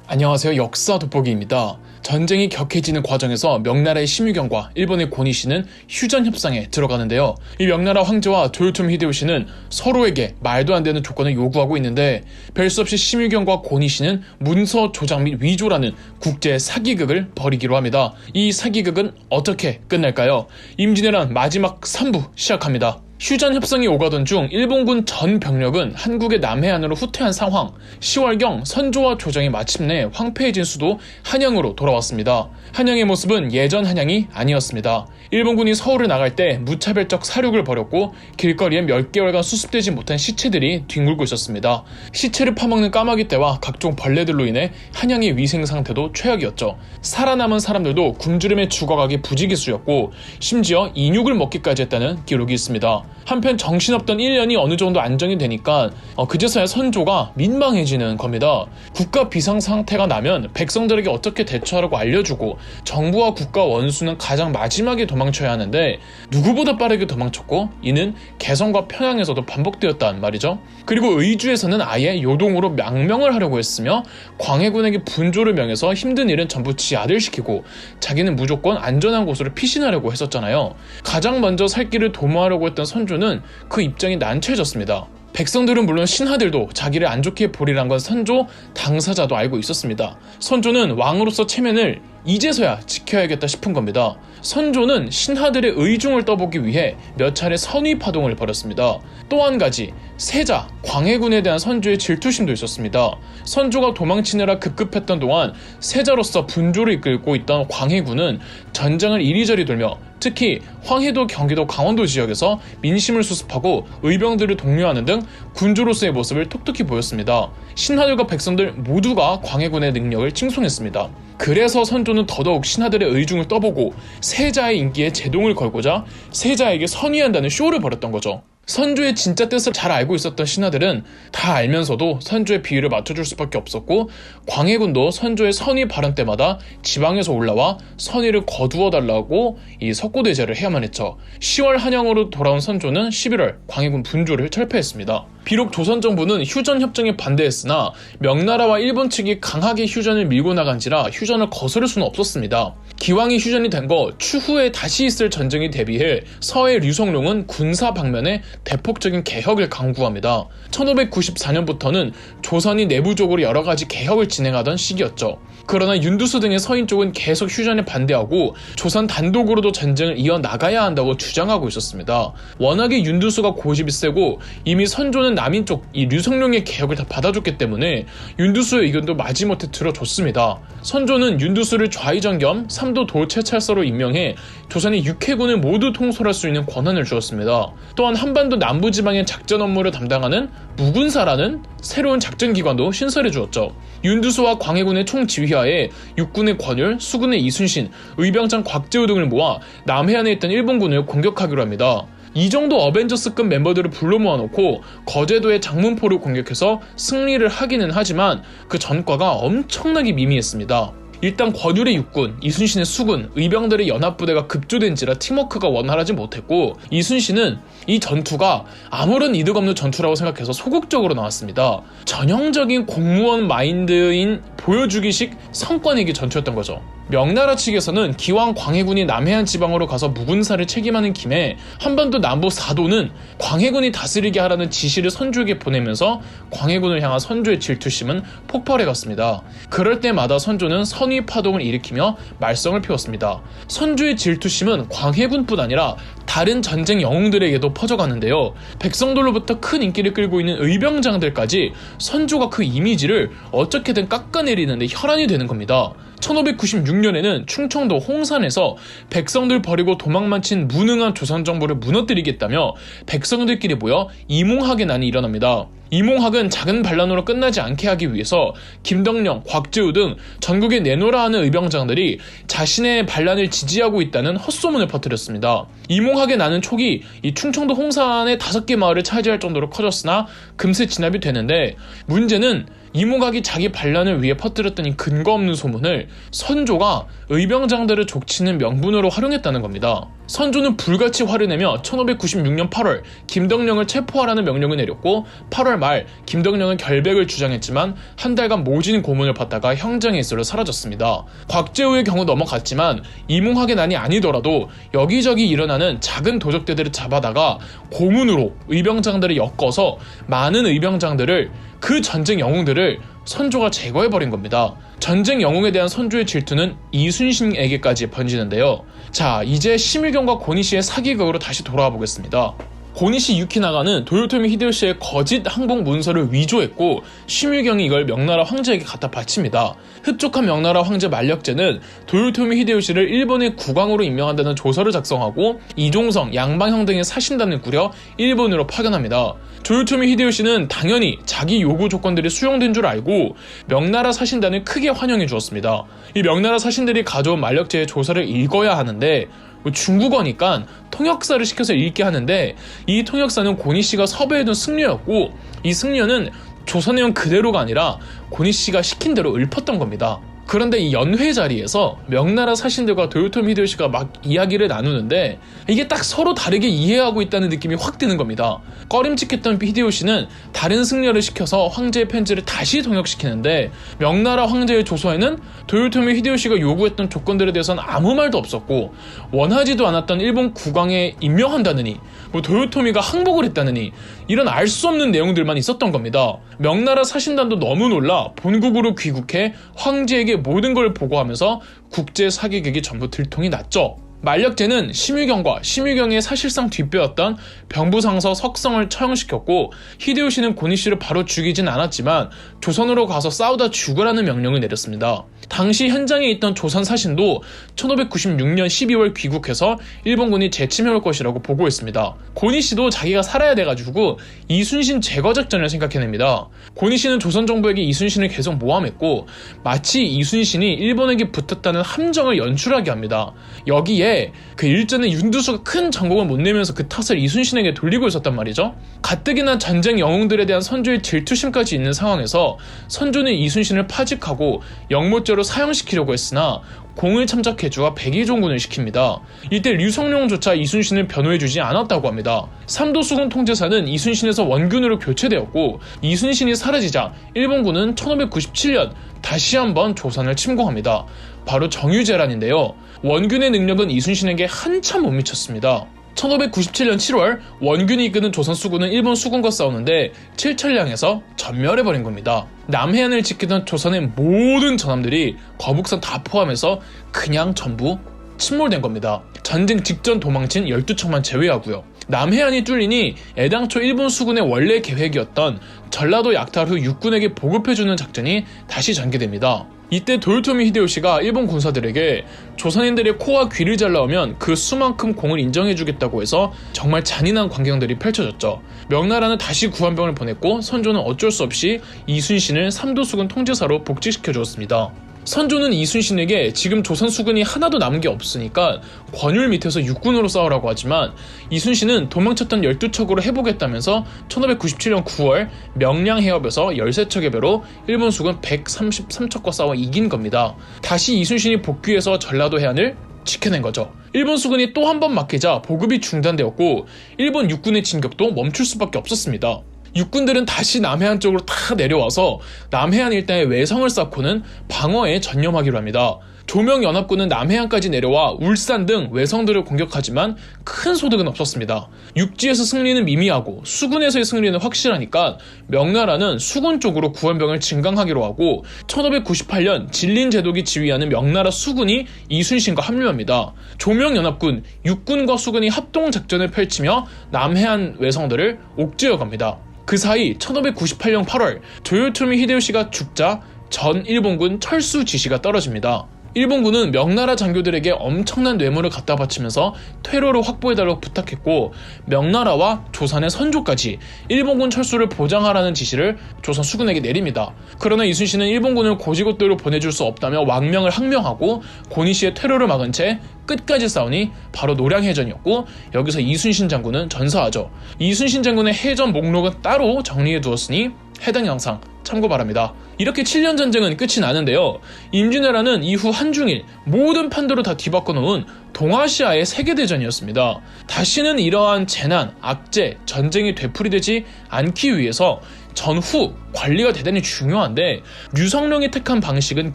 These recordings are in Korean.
안녕하세요. 역사 돋보기입니다. 전쟁이 격해지는 과정에서 명나라의 심유경과 일본의 고니시는 휴전협상에 들어가는데요. 이 명나라 황제와 도요토미 히데요시는 서로에게 말도 안 되는 조건을 요구하고 있는데 별 수 없이 심유경과 고니시는 문서 조작 및 위조라는 국제 사기극을 벌이기로 합니다. 이 사기극은 어떻게 끝날까요? 임진왜란 마지막 3부 시작합니다. 휴전 협상이 오가던 중 일본군 전 병력은 한국의 남해안으로 후퇴한 상황. 10월경 선조와 조정이 마침내 황폐해진 수도 한양으로 돌아왔습니다. 한양의 모습은 예전 한양이 아니었습니다. 일본군이 서울을 나갈 때 무차별적 사륙을 벌였고 길거리에 몇 개월간 수습되지 못한 시체들이 뒹굴고 있었습니다. 시체를 파먹는 까마귀 떼와 각종 벌레들로 인해 한양의 위생 상태도 최악이었죠. 살아남은 사람들도 굶주림에 죽어가기 부지기수였고 심지어 인육을 먹기까지 했다는 기록이 있습니다. 한편 정신없던 1년이 어느 정도 안정이 되니까 그제서야 선조가 민망해지는 겁니다. 국가 비상 상태가 나면 백성들에게 어떻게 대처하라고 알려주고 정부와 국가 원수는 가장 마지막에 도망쳐야 하는데 누구보다 빠르게 도망쳤고 이는 개성과 평양에서도 반복되었단 말이죠. 그리고 의주에서는 아예 요동으로 망명을 하려고 했으며 광해군에게 분조를 명해서 힘든 일은 전부 지 아들 시키고 자기는 무조건 안전한 곳으로 피신하려고 했었잖아요. 가장 먼저 살 길을 도모하려고 했던 선조는 그 입장이 난처해졌습니다. 백성들은 물론 신하들도 자기를 안 좋게 보리란 건 선조 당사자도 알고 있었습니다. 선조는 왕으로서 체면을 이제서야 지켜야겠다 싶은 겁니다. 선조는 신하들의 의중을 떠보기 위해 몇 차례 선의 파동을 벌였습니다. 또 한 가지, 세자, 광해군에 대한 선조의 질투심도 있었습니다. 선조가 도망치느라 급급했던 동안 세자로서 분조를 이끌고 있던 광해군은 전장을 이리저리 돌며 특히 황해도, 경기도, 강원도 지역에서 민심을 수습하고 의병들을 독려하는 등 군주로서의 모습을 톡톡히 보였습니다. 신하들과 백성들 모두가 광해군의 능력을 칭송했습니다. 그래서 선조는 더더욱 신하들의 의중을 떠보고 세자의 인기에 제동을 걸고자 세자에게 선의한다는 쇼를 벌였던 거죠. 선조의 진짜 뜻을 잘 알고 있었던 신하들은 다 알면서도 선조의 비위를 맞춰줄 수밖에 없었고 광해군도 선조의 선의 발언 때마다 지방에서 올라와 선의를 거두어달라고 이 석고대제를 해야만 했죠. 10월 한양으로 돌아온 선조는 11월 광해군 분조를 철폐했습니다. 비록 조선 정부는 휴전 협정에 반대했으나 명나라와 일본 측이 강하게 휴전을 밀고 나간지라 휴전을 거스를 수는 없었습니다. 기왕이 휴전이 된 거 추후에 다시 있을 전쟁에 대비해 서해 류성룡은 군사 방면에 대폭적인 개혁을 강구합니다. 1594년부터는 조선이 내부적으로 여러 가지 개혁을 진행하던 시기였죠. 그러나 윤두수 등의 서인 쪽은 계속 휴전에 반대하고 조선 단독으로도 전쟁을 이어나가야 한다고 주장하고 있었습니다. 워낙에 윤두수가 고집이 세고 이미 선조는 남인 쪽 이 류성룡의 개혁을 다 받아줬기 때문에 윤두수의 의견도 마지못해 들어줬습니다. 선조는 윤두수를 좌의정 겸 삼도 도체찰서로 임명해 조선이 육해군을 모두 통솔할 수 있는 권한을 주었습니다. 또한 한반도 남부지방의 작전 업무를 담당하는 무군사라는 새로운 작전기관도 신설해 주었죠. 윤두수와 광해군의 총지휘하에 육군의 권율, 수군의 이순신, 의병장 곽재우 등을 모아 남해안에 있던 일본군을 공격하기로 합니다. 이 정도 어벤져스급 멤버들을 불러 모아놓고 거제도의 장문포를 공격해서 승리를 하기는 하지만 그 전과가 엄청나게 미미했습니다. 일단 권율의 육군, 이순신의 수군, 의병들의 연합부대가 급조된지라 팀워크가 원활하지 못했고 이순신은 이 전투가 아무런 이득 없는 전투라고 생각해서 소극적으로 나왔습니다. 전형적인 공무원 마인드인 보여주기식 성과내기 전투였던 거죠. 명나라 측에서는 기왕 광해군이 남해안 지방으로 가서 무군사를 책임하는 김에 한반도 남부 4도는 광해군이 다스리게 하라는 지시를 선조에게 보내면서 광해군을 향한 선조의 질투심은 폭발해갔습니다. 그럴 때마다 선조는 선의 파동을 일으키며 말썽을 피웠습니다. 선조의 질투심은 광해군뿐 아니라 다른 전쟁 영웅들에게도 퍼져가는데요. 백성들로부터 큰 인기를 끌고 있는 의병장들까지 선조가 그 이미지를 어떻게든 깎아내리는데 혈안이 되는 겁니다. 1596년에는 충청도 홍산에서 백성들 버리고 도망만 친 무능한 조선 정부를 무너뜨리겠다며 백성들끼리 모여 이몽학의난이 일어납니다. 이몽학은 작은 반란으로 끝나지 않게 하기 위해서 김덕령, 곽재우 등 전국에 내놓으라 하는 의병장들이 자신의 반란을 지지하고 있다는 헛소문을 퍼뜨렸습니다. 이몽학의 난은 초기 이 충청도 홍산의 5개 마을을 차지할 정도로 커졌으나 금세 진압이 되는데 문제는 이몽각이 자기 반란을 위해 퍼뜨렸던 이 근거 없는 소문을 선조가 의병장들을 족치는 명분으로 활용했다는 겁니다. 선조는 불같이 화를 내며 1596년 8월 김덕령을 체포하라는 명령을 내렸고 8월 말 김덕령은 결백을 주장했지만 한 달간 모진 고문을 받다가 형장의 일소로 사라졌습니다. 곽재우의 경우 넘어갔지만 이몽학의 난이 아니더라도 여기저기 일어나는 작은 도적대들을 잡아다가 고문으로 의병장들을 엮어서 많은 의병장들을 그 전쟁 영웅들을 선조가 제거해버린 겁니다. 전쟁 영웅에 대한 선조의 질투는 이순신에게까지 번지는데요. 자, 이제 심의경과 고니시의 사기극으로 다시 돌아와 보겠습니다. 고니시 유키나가는 도요토미 히데요시의 거짓 항복 문서를 위조했고 심의경이 이걸 명나라 황제에게 갖다 바칩니다. 흡족한 명나라 황제 만력제는 도요토미 히데요시를 일본의 국왕으로 임명한다는 조서를 작성하고 이종성, 양방형 등의 사신단을 꾸려 일본으로 파견합니다. 도요토미 히데요시는 당연히 자기 요구 조건들이 수용된 줄 알고 명나라 사신단을 크게 환영해 주었습니다. 이 명나라 사신들이 가져온 만력제의 조서를 읽어야 하는데 중국어니까 통역사를 시켜서 읽게 하는데 이 통역사는 고니씨가 섭외해둔 승려였고 이 승려는 조서 내용 그대로가 아니라 고니씨가 시킨 대로 읊었던 겁니다. 그런데 이 연회 자리에서 명나라 사신들과 도요토미 히데요시가 막 이야기를 나누는데 이게 딱 서로 다르게 이해하고 있다는 느낌이 확 드는 겁니다. 꺼림칙했던 히데요시는 다른 승려를 시켜서 황제의 편지를 다시 통역시키는데 명나라 황제의 조서에는 도요토미 히데요시가 요구했던 조건들에 대해서는 아무 말도 없었고 원하지도 않았던 일본 국왕에 임명한다느니 도요토미가 항복을 했다느니 이런 알 수 없는 내용들만 있었던 겁니다. 명나라 사신단도 너무 놀라 본국으로 귀국해 황제에게 모든 걸 보고하면서 국제 사기극이 전부 들통이 났죠. 만력제는 심의경의 사실상 뒷배였던 병부상서 석성을 처형시켰고 히데요시는 고니씨를 바로 죽이진 않았지만 조선으로 가서 싸우다 죽으라는 명령을 내렸습니다. 당시 현장에 있던 조선 사신도 1596년 12월 귀국해서 일본군이 재침해올 것이라고 보고했습니다. 고니씨도 자기가 살아야 돼가지고 이순신 제거 작전을 생각해냅니다. 고니씨는 조선 정부에게 이순신을 계속 모함했고 마치 이순신이 일본에게 붙었다는 함정을 연출하게 합니다. 여기에 그 일전에 윤두수가 큰 전공을 못 내면서 그 탓을 이순신에게 돌리고 있었단 말이죠. 가뜩이나 전쟁 영웅들에 대한 선조의 질투심까지 있는 상황에서 선조는 이순신을 파직하고 영모죄로 사형시키려고 했으나 공을 참작해주어 백의종군을 시킵니다. 이때 류성룡조차 이순신을 변호해주지 않았다고 합니다. 삼도수군 통제사는 이순신에서 원균으로 교체되었고 이순신이 사라지자 일본군은 1597년 다시 한번 조선을 침공합니다. 바로 정유재란인데요. 원균의 능력은 이순신에게 한참 못 미쳤습니다. 1597년 7월 원균이 이끄는 조선 수군은 일본 수군과 싸우는데 칠천량에서 전멸해버린 겁니다. 남해안을 지키던 조선의 모든 전함들이 거북선 다 포함해서 그냥 전부 침몰된 겁니다. 전쟁 직전 도망친 12척만 제외하고요. 남해안이 뚫리니 애당초 일본 수군의 원래 계획이었던 전라도 약탈 후 육군에게 보급해주는 작전이 다시 전개됩니다. 이때 도요토미 히데요시가 일본 군사들에게 조선인들의 코와 귀를 잘라오면 그 수만큼 공을 인정해주겠다고 해서 정말 잔인한 광경들이 펼쳐졌죠. 명나라는 다시 구한병을 보냈고 선조는 어쩔 수 없이 이순신을 삼도수군 통제사로 복직시켜 주었습니다. 선조는 이순신에게 지금 조선 수군이 하나도 남은 게 없으니까 권율 밑에서 육군으로 싸우라고 하지만 이순신은 도망쳤던 12척으로 해보겠다면서 1597년 9월 명량 해협에서 13척의 배로 일본 수군 133척과 싸워 이긴 겁니다. 다시 이순신이 복귀해서 전라도 해안을 지켜낸 거죠. 일본 수군이 또 한 번 막히자 보급이 중단되었고 일본 육군의 진격도 멈출 수밖에 없었습니다. 육군들은 다시 남해안 쪽으로 다 내려와서 남해안 일대에 외성을 쌓고는 방어에 전념하기로 합니다. 조명연합군은 남해안까지 내려와 울산 등 외성들을 공격하지만 큰 소득은 없었습니다. 육지에서 승리는 미미하고 수군에서의 승리는 확실하니까 명나라는 수군 쪽으로 구원병을 증강하기로 하고 1598년 진린제독이 지휘하는 명나라 수군이 이순신과 합류합니다. 조명연합군, 육군과 수군이 합동작전을 펼치며 남해안 외성들을 옥죄어 갑니다. 그 사이 1598년 8월 도요토미 히데요시가 죽자 전 일본군 철수 지시가 떨어집니다. 일본군은 명나라 장교들에게 엄청난 뇌물을 갖다 바치면서 퇴로를 확보해달라고 부탁했고 명나라와 조선의 선조까지 일본군 철수를 보장하라는 지시를 조선 수군에게 내립니다. 그러나 이순신은 일본군을 고지곳대로 보내줄 수 없다며 왕명을 항명하고 고니씨의 퇴로를 막은 채 끝까지 싸우니 바로 노량해전이었고 여기서 이순신 장군은 전사하죠. 이순신 장군의 해전 목록은 따로 정리해 두었으니 해당 영상 참고 바랍니다. 이렇게 7년 전쟁은 끝이 나는데요. 임진왜란은 이후 한중일 모든 판도를 다 뒤바꿔 놓은 동아시아의 세계대전이었습니다. 다시는 이러한 재난, 악재, 전쟁이 되풀이되지 않기 위해서 전후 관리가 대단히 중요한데 류성룡이 택한 방식은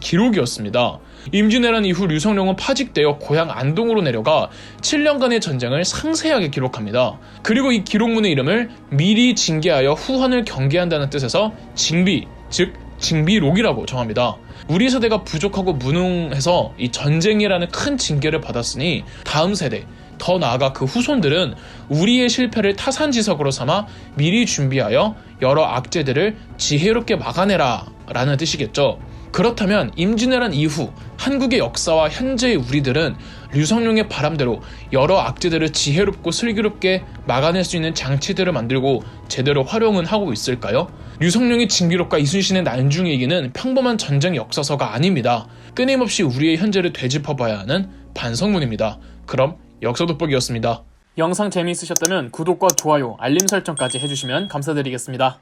기록이었습니다. 임진왜란 이후 류성룡은 파직되어 고향 안동으로 내려가 7년간의 전쟁을 상세하게 기록합니다. 그리고 이 기록문의 이름을 미리 징계하여 후환을 경계한다는 뜻에서 징비, 즉 징비록이라고 정합니다. 우리 세대가 부족하고 무능해서 이 전쟁이라는 큰 징계를 받았으니 다음 세대, 더 나아가 그 후손들은 우리의 실패를 타산지석으로 삼아 미리 준비하여 여러 악재들을 지혜롭게 막아내라 라는 뜻이겠죠. 그렇다면 임진왜란 이후 한국의 역사와 현재의 우리들은 류성룡의 바람대로 여러 악재들을 지혜롭고 슬기롭게 막아낼 수 있는 장치들을 만들고 제대로 활용은 하고 있을까요? 류성룡의 징비록과 이순신의 난중일기는 평범한 전쟁 역사서가 아닙니다. 끊임없이 우리의 현재를 되짚어봐야 하는 반성문입니다. 그럼 역사 돋보기였습니다. 영상 재미있으셨다면 구독과 좋아요, 알림 설정까지 해주시면 감사드리겠습니다.